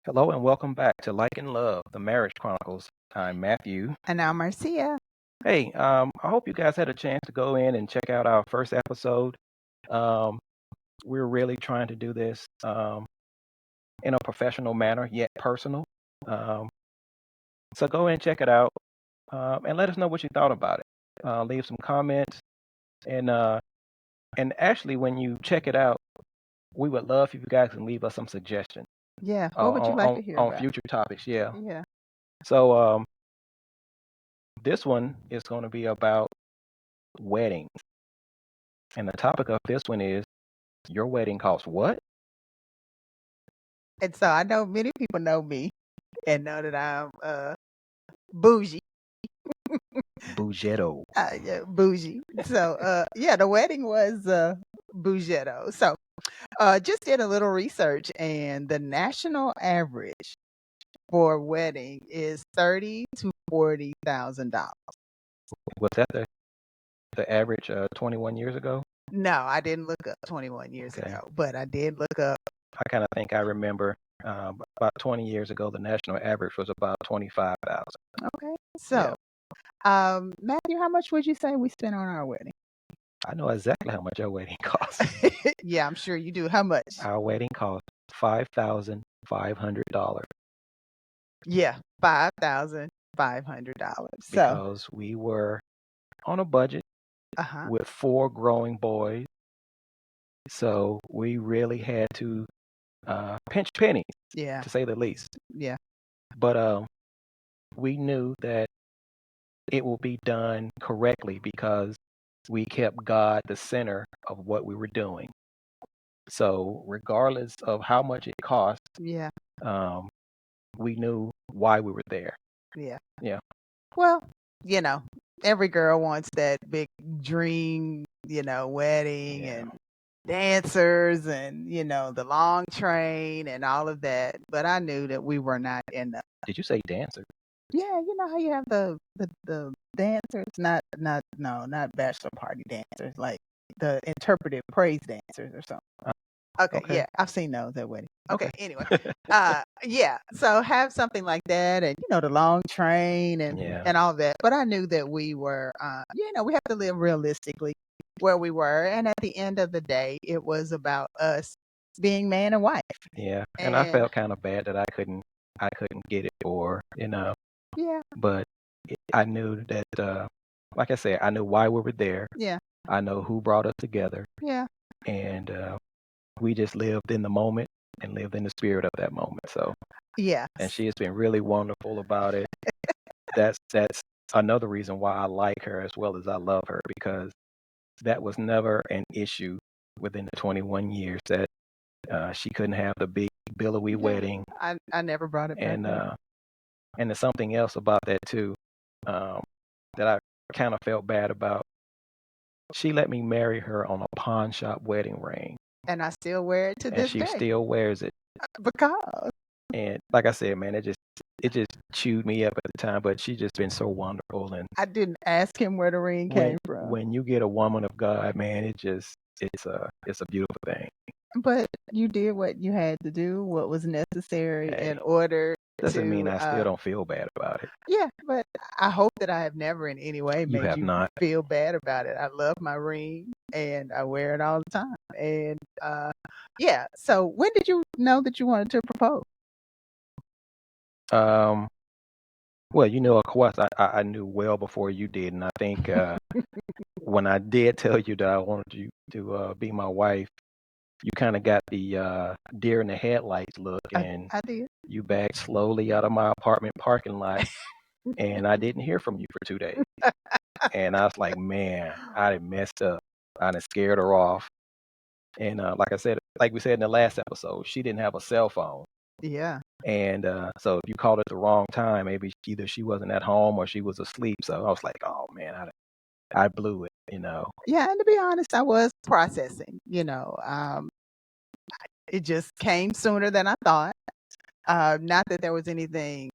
Hello and welcome back to Like and Love, the Marriage Chronicles. I'm Matthew. And now Marcia. Hey, I hope you guys had a chance to go in and check out our first episode. Um, we're really trying to do this in a professional manner, yet personal. Um, so go in and check it out and let us know what you thought about it. Leave some comments and uh, and actually, when you check it out, we would love if you guys can leave us some suggestions Yeah. What would you like to hear on about? future topics. Yeah. Yeah. So this one is going to be about weddings. And the topic of this one is your wedding cost what? And so I know many people know me and know that I'm bougie. Bougetto. Yeah, bougie. So yeah, the wedding was bougetto. So just did a little research, and the national average for a wedding is $30,000 to $40,000. Was that the average 21 years ago? No, I didn't look up 21 years Okay. ago, but I did look up. I kind of think I remember about 20 years ago, the national average was about 25,000. Okay. Yeah. So Matthew, how much would you say we spent on our wedding? I know exactly how much our wedding cost. Yeah, I'm sure you do. How much? Our wedding cost $5,500 Yeah, $5,500. So, because we were on a budget uh-huh. with 4 growing boys. So we really had to pinch pennies, Yeah, to say the least. yeah, But we knew that it will be done correctly because we kept God the center of what we were doing. So regardless of how much it cost, yeah, um, we knew why we were there. yeah. Yeah. Well, every girl wants that big dream, wedding Yeah. and dancers and, the long train and all of that. But I knew that we were not in the. Did you say dancer? Yeah, you know how you have the dancers, not bachelor party dancers, like the interpretive praise dancers or something. Okay, Okay. yeah, I've seen those at weddings. Okay, Okay. anyway, yeah, so have something like that, and the long train and Yeah. and all that. But I knew that we were, we have to live realistically where we were, and at the end of the day, it was about us being man and wife. Yeah. And I And felt kind of bad that I couldn't get it or. yeah, But I knew that, like I said, I knew why we were there. yeah, I know who brought us together, yeah, and we just lived in the moment and lived in the spirit of that moment. So, yeah, and she has been really wonderful about it. That's another reason why I like her as well as I love her, because that was never an issue within the 21 years that she couldn't have the big billowy yeah. wedding. I never brought it back And up. and there's something else about that too, um, that I kind of felt bad about. She let me marry her on a pawn shop wedding ring, And I still wear it to and this she day still wears it. because And like I said, man, it just chewed me up at the time. But she's just been so wonderful. And I didn't ask him where the ring when came from. when you get a woman of God, man, it's a beautiful thing. But you did what you had to do, what was necessary Hey, in order doesn't mean to, I still don't feel bad about it. yeah, but I hope that I have never in any way You made have you not. feel bad about it. I love my ring and I wear it all the time. And yeah, so when did you know that you wanted to propose? Um, well, of course, I knew well before you did, and I think when I did tell you that I wanted you to be my wife, you kind of got the deer in the headlights look, I, and I did. you backed slowly out of my apartment parking lot, and I didn't hear from you for 2 days. And I was like, man, I done messed up. I done scared her off. And like I said, like we said in the last episode, she didn't have a cell phone. Yeah. And so if you called at the wrong time, maybe either she wasn't at home or she was asleep. So I was like, oh man, I blew it. Yeah, and to be honest, I was processing, it just came sooner than I thought. Not that there was anything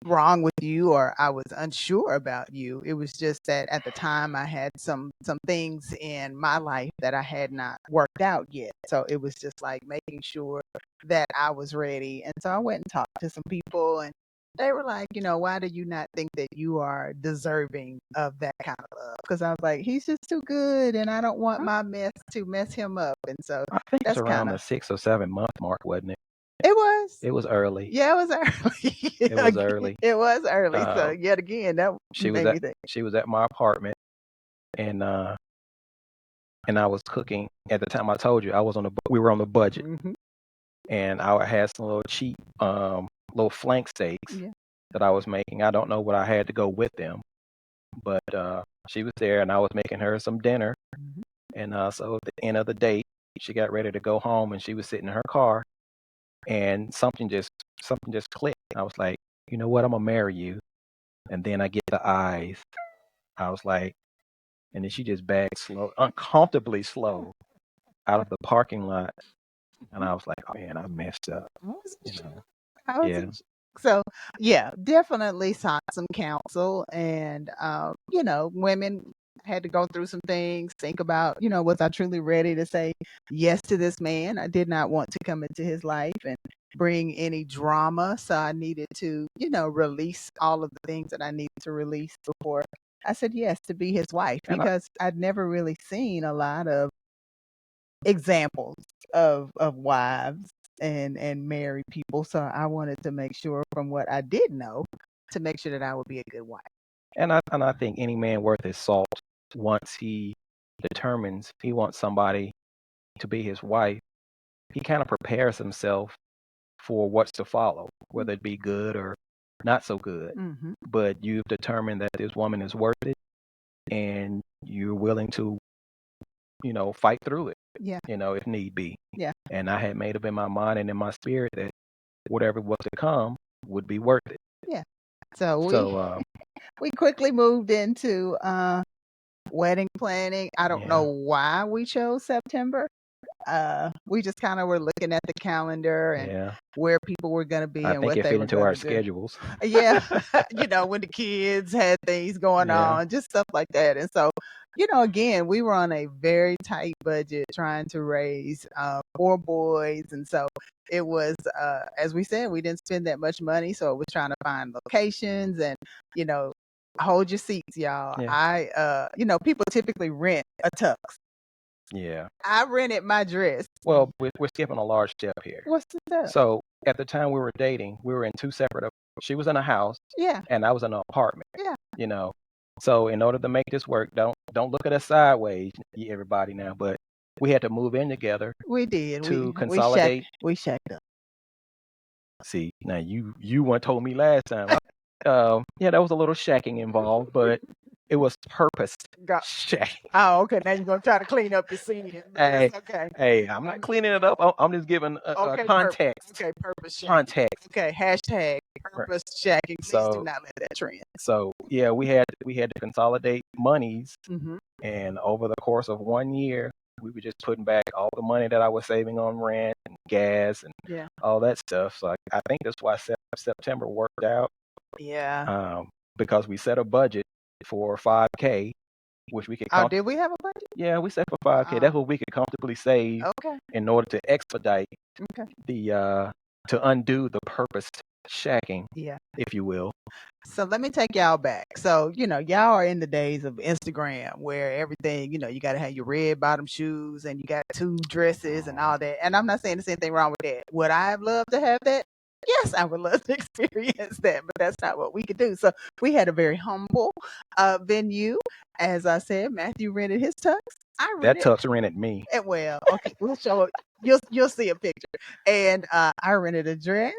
wrong with you or I was unsure about you. It was just that at the time I had some things in my life that I had not worked out yet. So it was just like making sure that I was ready. And so I went and talked to some people, and they were like, why do you not think that you are deserving of that kind of love? Because I was like, he's just too good, and I don't want my mess to mess him up. And so I think it's that's around kind the of 6 or 7 month mark, wasn't it? it was. It was early. Yeah, it was early. It was early. It was early. So Uh, yet again, that she was made at me think. she was at my apartment, and I was cooking at the time. I told you we were on the budget, Mhm. and I had some little cheap little flank steaks Yeah. that I was making. I don't know what I had to go with them, but she was there, and I was making her some dinner. Mhm. And so at the end of the date, she got ready to go home, and she was sitting in her car, and something just clicked. I was like, you know what? I'm gonna marry you. And then I get the eyes. I was like, and then she just backed slow, uncomfortably slow, out of the parking lot. And I was like, oh man, I messed up. I wasn't You sure. know? I Yeah. wasn't sure. So yeah, definitely sought some counsel, and women had to go through some things, think about, was I truly ready to say yes to this man? I did not want to come into his life and bring any drama. So I needed to, release all of the things that I needed to release before I said yes to be his wife, And I, because I'd never really seen a lot of examples of wives and married people. So I wanted to make sure, from what I did know, to make sure that I would be a good wife. and I think any man worth his salt, once he determines he wants somebody to be his wife, he kind of prepares himself for what's to follow, whether it be good or not so good. Mm-hmm. But you've determined that this woman is worth it, and you're willing to, fight through it, Yeah. if need be. Yeah. And I had made up in my mind and in my spirit that whatever was to come would be worth it. Yeah. So So, we quickly moved into wedding planning. I don't know yeah, why we chose September. We just kind of were looking at the calendar and yeah. where people were going to be I and think what it they fit were into going our to do. schedules. Yeah, when the kids had things going Yeah, on, just stuff like that. And so, again, we were on a very tight budget trying to raise 4 boys. And so it was, as we said, we didn't spend that much money. So it was trying to find locations and, you know, hold your seats, y'all. yeah, People typically rent a tux. yeah. I rented my dress. Well, we're skipping a large step here. What's that? So at the time we were dating, we were in two separate. She was in a house, Yeah, and I was in an apartment. yeah. You know, so in order to make this work, don't look at us sideways, everybody now. But we had to move in together We did. to We shacked consolidate. we shacked up. See, now you one told me last time. Yeah, there was a little shacking involved, but it was purpose Got shacking. Oh, okay. Now you're gonna try to clean up your scene. Hey, Okay. hey, I'm not cleaning it up. I'm just giving a Okay, context. okay, purpose shacking. Context. Okay, hashtag Right. purpose shacking. Please do So not let that trend. so yeah, we had to consolidate monies, Mm-hmm. and over the course of 1 year, we were just putting back all the money that I was saving on rent and gas and Yeah. all that stuff. So I think that's why September worked out, Yeah. because we set a budget for 5K, which we could Oh, did we have a budget? yeah, we set for 5K. That's what we could comfortably save Okay. in order to expedite Okay. the to undo the purposed shacking, Yeah. if you will. So let me take y'all back. So, y'all are in the days of Instagram where everything, you got to have your red bottom shoes and you got 2 dresses and all that. And I'm not saying there's anything wrong with that. Would I have loved to have that? Yes, I would love to experience that, but that's not what we could do. So we had a very humble venue. As I said, Matthew rented his tux. I That rented. tux rented me. Well, okay, we'll show it. You'll see a picture. And I rented a dress.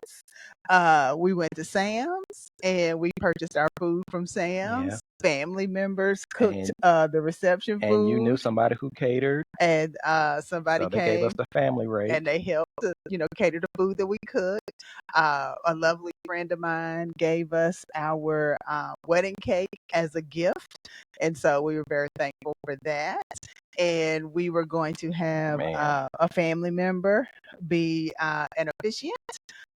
We went to Sam's and we purchased our food from Sam's. Yeah. Family members cooked And the reception and you knew food, somebody who catered, and somebody so they gave us came the family rate. and they helped to, cater the food that we cooked. A lovely friend of mine gave us our wedding cake as a gift, and so we were very thankful for that. And we were going to have Man, a family member be an officiant,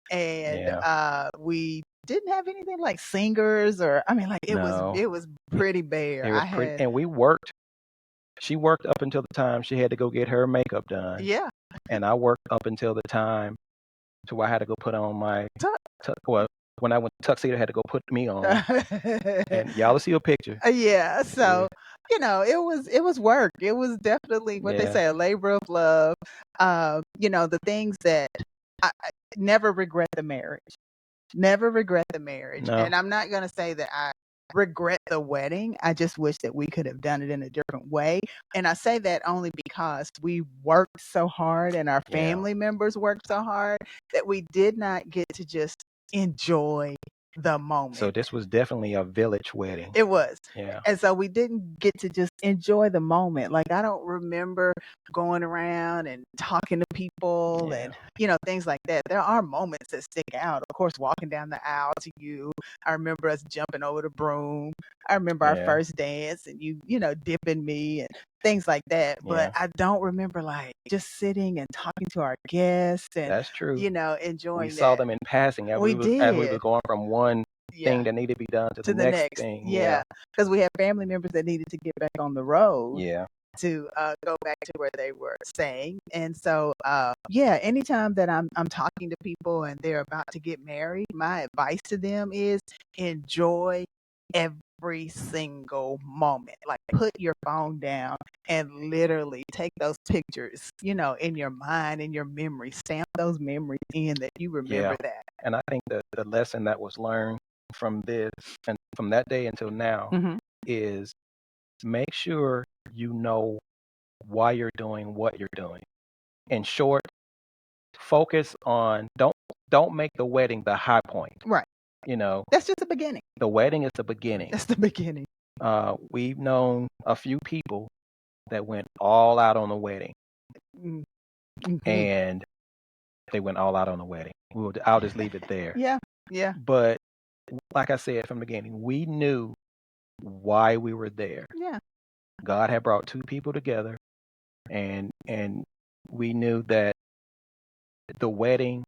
and yeah. we didn't have anything like singers or I mean, like No, it was pretty bare. it I was pretty, had and we worked. She worked up until the time she had to go get her makeup done, yeah. and I worked up until the time to where I had to go put on my well, when I went tuxedo, I had to go put me on, and y'all will see a picture. Yeah, Yeah, so, it was work. It was definitely what they yeah, say, a labor of love. The things that I never regret the marriage. Never regret the marriage. no, And I'm not gonna say that I regret the wedding. I just wish that we could have done it in a different way. And I say that only because we worked so hard and our yeah. family members worked so hard that we did not get to just enjoy the So moment. this was definitely a village wedding. It was. Yeah, And so we didn't get to just enjoy the moment. Like I don't remember going around and talking to people yeah, and things like that. There are moments that stick out. Of course, walking down the aisle to you. I remember us jumping over the broom. I remember our yeah, first dance and you dipping me and things like that. But yeah. I don't remember like just sitting and talking to our guests and That's true. We enjoying saw that. them in passing as We we were did. going from one Yeah. thing that needed to be done to the To the next next. thing. Yeah, Yeah, because we had family members that needed to get back on the road yeah, to go back to where they were staying. And so, yeah, anytime that I'm talking to people and they're about to get married, my advice to them is enjoy every single moment. Like put your phone down and literally take those pictures, in your mind, in your memory, stamp those memories in that you remember yeah. that. And I think the lesson that was learned from this and from that day until now Hmm. is make sure you know why you're doing what you're doing. In short, focus on don't make the wedding the high point. Right. You know, That's just the beginning. the wedding is the beginning. That's the beginning. We've known a few people that went all out on the wedding, Mm, mhm. and they went all out on the wedding. I'll just leave it there. Yeah, yeah, But like I said from the beginning, we knew why we were there. yeah. God had brought two people together, and we knew that the wedding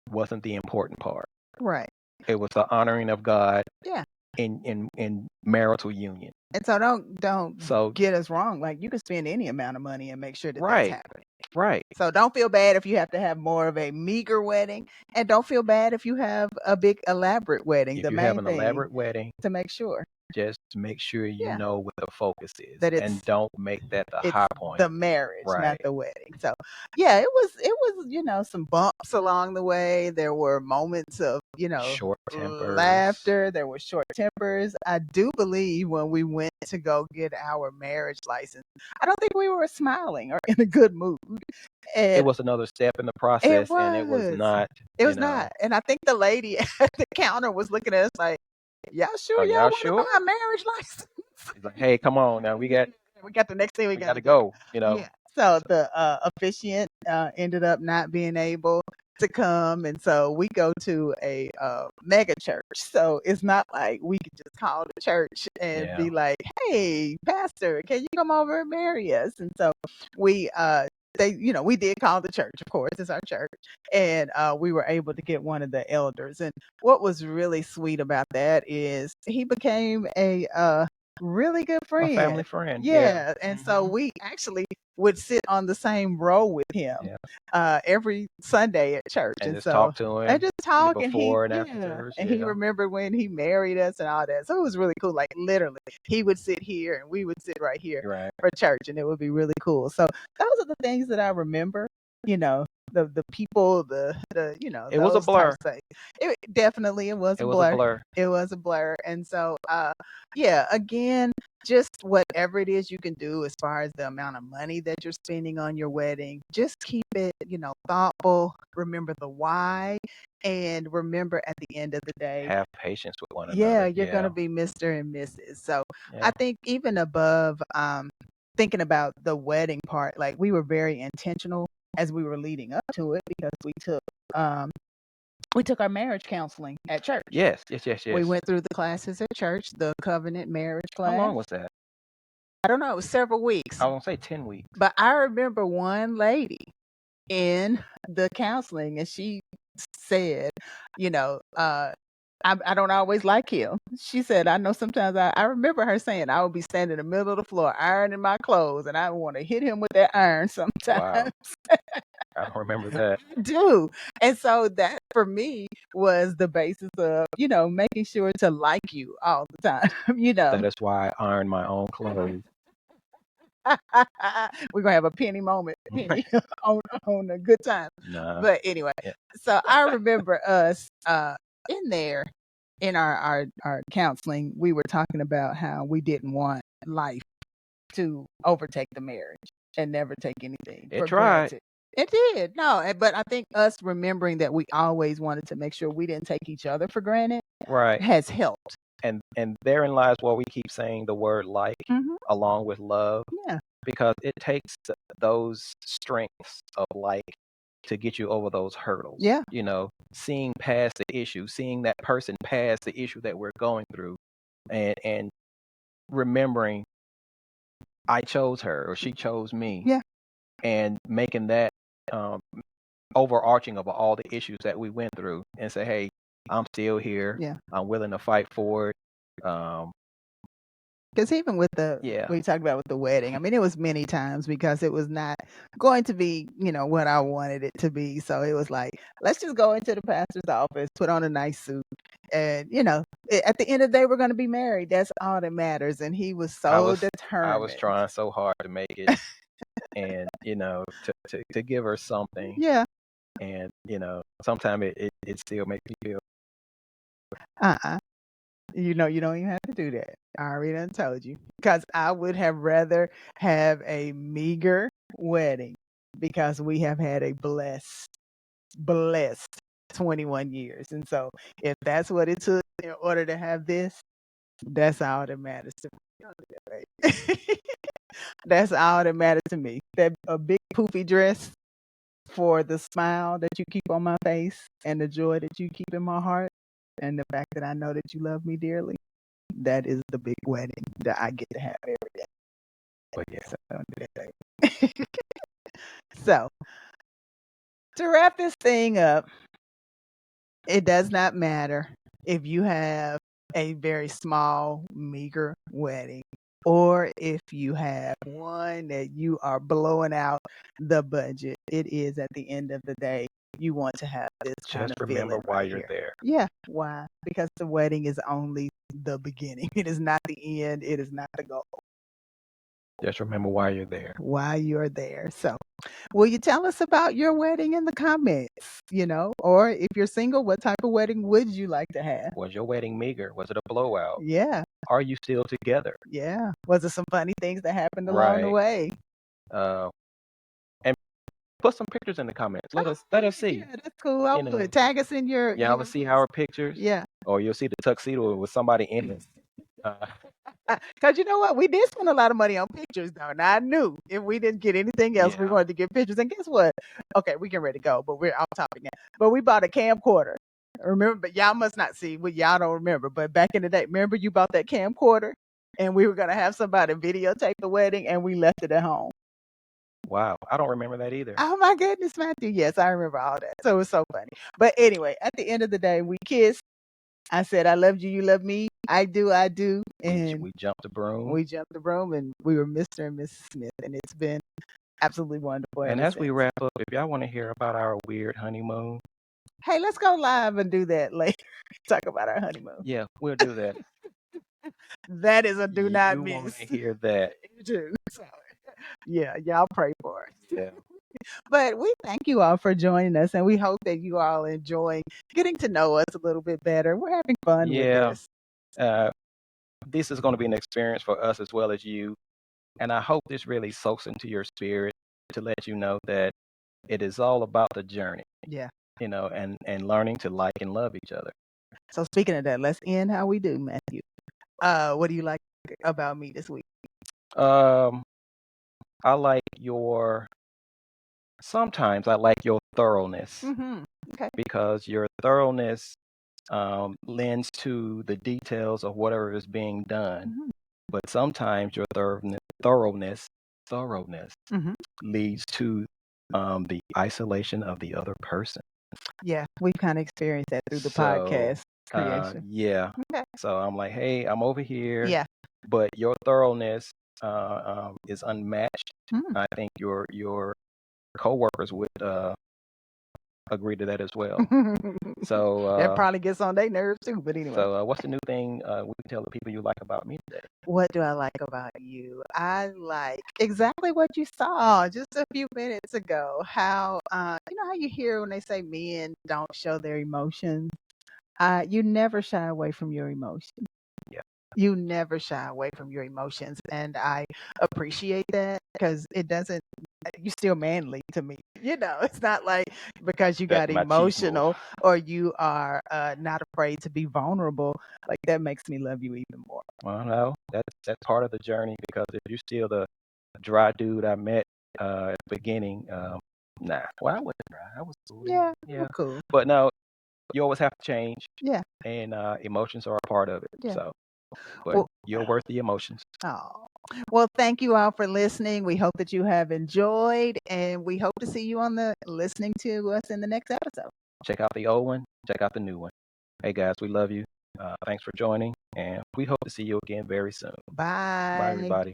wasn't the important part. Right. It was the honoring of God Yeah. in marital union. And so don't So get us wrong. Like you can spend any amount of money and make sure that that's right, happening. right. So don't feel bad if you have to have more of a meager wedding, and don't feel bad if you have a big elaborate wedding. If The you have main an thing elaborate wedding, to make sure, just make sure you yeah, know what the focus is, that and don't make that the it's high point. the marriage, not Right. the wedding. So, yeah, it was some bumps along the way. There were moments of Short tempers. laughter. There were short tempers. I do believe when we went to go get our marriage license, I don't think we were smiling or in a good mood. It And was another step in the it process, and it was was. not. It was not. And I think the lady at the counter was looking at us like, y'all sure Are y'all y'all want to sure? buy a marriage license? He's like, hey, come on now, We got the next thing we we got got to to do. go. Yeah. So So, the officiant ended up not being able to come, and so we go to a mega church. So it's not like we could just call the church and yeah, be like, "Hey, pastor, can you come over and marry us?" And so we we did call the church. Of course, it's our church, and we were able to get one of the elders. And what was really sweet about that is he became a really good a family friend. friend. Yeah. Yeah, and so we actually would sit on the same row with him Yeah. every Sunday at church, And and just so talk to and him just talk, and before and after service. he Yeah. remembered when he married us and all that. So it was really cool. Like literally, he would sit here and we would sit right here Right. for church, and it would be really cool. So those are the things that I remember. You know, the people, the It was a those types blur. of things. It was It a was a blur. blur. It was a blur, and so yeah, again, just whatever it is you can do as far as the amount of money that you're spending on your wedding, just keep it, thoughtful. Remember the why, and remember at the end of the day, Have patience with one yeah, another. you're Yeah. gonna be Mr. and Mrs. So I Yeah. think even above thinking about the wedding part, like we were very intentional as we were leading up to it because um we took our marriage counseling at church. Yes. Yes. Yes. We Yes. went through the classes at church, the covenant marriage How class. long was that? I don't know, it was several weeks. I won't say 10 weeks. But I remember one lady in the counseling, and she said, you know, I don't always like him. She said, I know sometimes I remember her saying I would be standing in the middle of the floor ironing my clothes and I want to hit him with that iron Wow. sometimes. I don't remember that. I do. And so that for me was the basis of, making sure to like you all the time, That is why I iron my own clothes. We're gonna have a penny moment, penny on a good time. Nah. But anyway, Yeah. so I remember us in there in our counseling, we were talking about how we didn't want life to overtake the marriage and never take anything It for tried. granted. It did. No, but I think us remembering that we always wanted to make sure we didn't take each other for granted Right. has helped. And therein lies why we keep saying the word like along with love, Yeah. because it takes those strengths of like to get you over those hurdles. Yeah. Seeing past the issue, seeing that person past the issue that we're going through, and remembering I chose her or she chose me. Yeah. And making that um, overarching of all the issues that we went through, and say, hey, I'm still here. Yeah. I'm willing to fight for it. Because even with we talked about with the wedding, I mean, it was many times because it was not going to be, what I wanted it to be. So it was like, let's just go into the pastor's office, put on a nice suit. And, at the end of the day, we're going to be married. That's all that matters. And he was so determined. I was trying so hard to make it and, to give her something. Yeah. And, sometimes it still makes me feel. You don't even have to do that. I already done told you. Because I would have rather have a meager wedding because we have had a blessed 21 years. And so if that's what it took in order to have this, that's all that matters to me. That's all that matters to me. That a big poofy dress for the smile that you keep on my face and the joy that you keep in my heart and the fact that I know that you love me dearly. That is the big wedding that I get to have every day. But yeah. So, to wrap this thing up, it does not matter if you have a very small, meager wedding or if you have one that you are blowing out the budget. It is at the end of the day, you want to have this kind Just of remember feeling why right you're here. there. Yeah. Why? Because the wedding is only the beginning. It is not the end. It is not the goal. Just remember why you're there. Why you're there. So, will you tell us about your wedding in the comments? Or if you're single, what type of wedding would you like to have? Was your wedding meager? Was it a blowout? Yeah. Are you still together? Yeah. Was there some funny things that happened along the way? And put some pictures in the comments. Let us see. Yeah, that's cool. I'll put tag us in your. Yeah, let's see our pictures. Yeah. Or you'll see the tuxedo with somebody in it. Because you know what? We did spend a lot of money on pictures, though. Now, I knew if we didn't get anything else, we wanted to get pictures. And guess what? Okay, we can ready to go, but we're off topic now. But we bought a camcorder. Remember, but y'all must not see. Well, y'all don't remember. But back in the day, remember you bought that camcorder? And we were going to have somebody videotape the wedding, and we left it at home. Wow, I don't remember that either. Oh, my goodness, Matthew. Yes, I remember all that. So it was so funny. But anyway, at the end of the day, we kissed. I said, I loved you, you love me. I do. And we jumped the broom. And we were Mr. and Mrs. Smith. And it's been absolutely wonderful. And as we wrap up, if y'all want to hear about our weird honeymoon. Hey, let's go live and do that later. Talk about our honeymoon. Yeah, we'll do that. That is a do not miss. You want to hear that. You do. So, yeah, y'all pray for us. Yeah. But we thank you all for joining us, and we hope that you all enjoy getting to know us a little bit better. We're having fun with this. This is going to be an experience for us as well as you. And I hope this really soaks into your spirit to let you know that it is all about the journey. Yeah. And learning to like and love each other. So speaking of that, let's end how we do, Matthew. What do you like about me this week? I like sometimes I like your thoroughness. Okay. Because your thoroughness lends to the details of whatever is being done. But sometimes your thoroughness leads to the isolation of the other person. Yeah, we've kind of experienced that through the podcast. Creation. Yeah. Okay. So I'm like, hey, I'm over here, Yeah. but your thoroughness is unmatched. Mm. I think your coworkers would agree to that as well. So That probably gets on their nerves too, but anyway. what's the new thing we can tell the people you like about me today? What do I like about you? I like exactly what you saw just a few minutes ago. How you know how you hear when they say men don't show their emotions? You never shy away from your emotions. Yeah. You never shy away from your emotions, and I appreciate that because it doesn't. You're still manly to me. You know, it's not like because you That's got my chief move. emotional or you are not afraid to be vulnerable. Like that makes me love you even more. Well, no, that's part of the journey because if you're still the dry dude I met at the beginning, nah. Well, I wasn't dry. I was cool. Yeah, Yeah. cool. But no, you always have to change, Yeah, and emotions are a part of it. yeah. So, but Well, you're worth the emotions. oh, well, thank you all for listening. We hope that you have enjoyed, and we hope to see you on the listening to us in the next episode. Check out the old one. Check out the new one. Hey guys, we love you. Thanks for joining, and we hope to see you again very soon. Bye, Bye. everybody.